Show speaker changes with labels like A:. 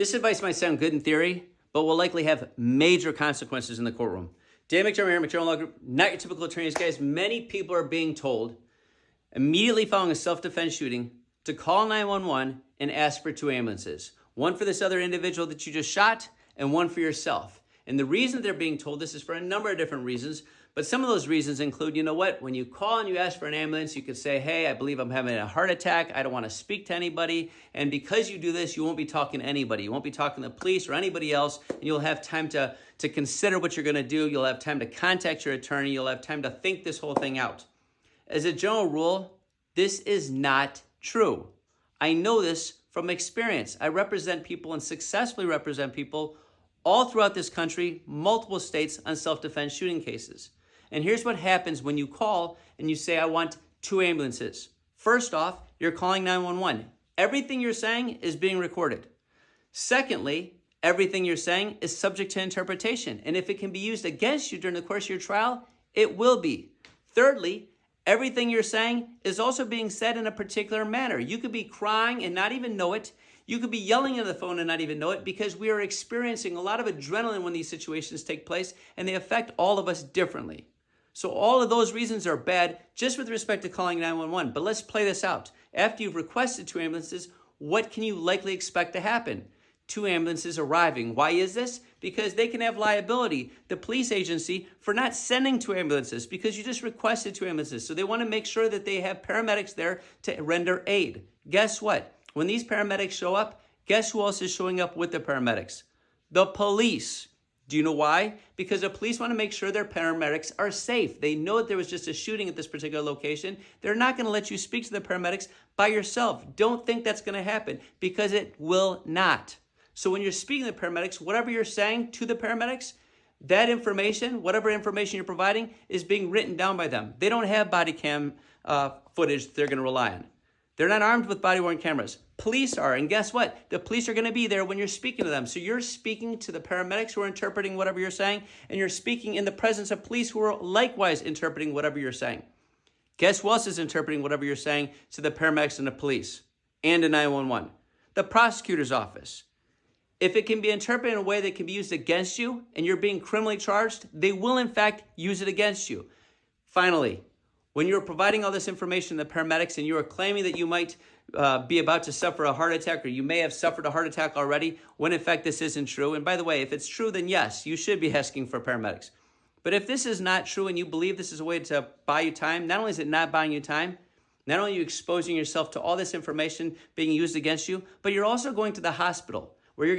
A: This advice might sound good in theory, but will likely have major consequences in the courtroom. Dan McDermott here, McDermott Law Group, not your typical attorneys, guys. Many people are being told immediately following a self-defense shooting to call 911 and ask for 2 ambulances. One for this other individual that you just shot and one for yourself. And the reason they're being told this is for a number of different reasons, but some of those reasons include, you know what, when you call and you ask for an ambulance, you could say, hey, I believe I'm having a heart attack. I don't want to speak to anybody. And because you do this, you won't be talking to anybody. You won't be talking to the police or anybody else. And you'll have time to consider what you're going to do. You'll have time to contact your attorney. You'll have time to think this whole thing out. As a general rule, this is not true. I know this from experience. I represent people and successfully represent people all throughout this country, multiple states on self-defense shooting cases. And here's what happens when you call and you say, I want 2 ambulances. First off, you're calling 911. Everything you're saying is being recorded. Secondly, everything you're saying is subject to interpretation. And if it can be used against you during the course of your trial, it will be. Thirdly, everything you're saying is also being said in a particular manner. You could be crying and not even know it. You could be yelling into the phone and not even know it, because we are experiencing a lot of adrenaline when these situations take place, and they affect all of us differently. So all of those reasons are bad just with respect to calling 911. But let's play this out. After you've requested 2 ambulances, what can you likely expect to happen? 2 ambulances arriving. Why is this? Because they can have liability, the police agency, for not sending 2 ambulances because you just requested 2 ambulances. So they want to make sure that they have paramedics there to render aid. Guess what? When these paramedics show up, guess who else is showing up with the paramedics? The police. Do you know why? Because the police want to make sure their paramedics are safe. They know that there was just a shooting at this particular location. They're not going to let you speak to the paramedics by yourself. Don't think that's going to happen, because it will not. So when you're speaking to the paramedics, whatever you're saying to the paramedics, that information, whatever information you're providing, is being written down by them. They don't have body cam footage that they're going to rely on. They're not armed with body-worn cameras. Police are, and guess what? The police are going to be there when you're speaking to them. So you're speaking to the paramedics who are interpreting whatever you're saying, and you're speaking in the presence of police who are likewise interpreting whatever you're saying. Guess who else is interpreting whatever you're saying to the paramedics and the police and the 911? The prosecutor's office. If it can be interpreted in a way that can be used against you and you're being criminally charged, they will in fact use it against you. Finally, when you're providing all this information to the paramedics and you are claiming that you might be about to suffer a heart attack, or you may have suffered a heart attack already, when in fact this isn't true. And by the way, if it's true, then yes, you should be asking for paramedics. But if this is not true and you believe this is a way to buy you time, not only is it not buying you time, not only are you exposing yourself to all this information being used against you, but you're also going to the hospital where you're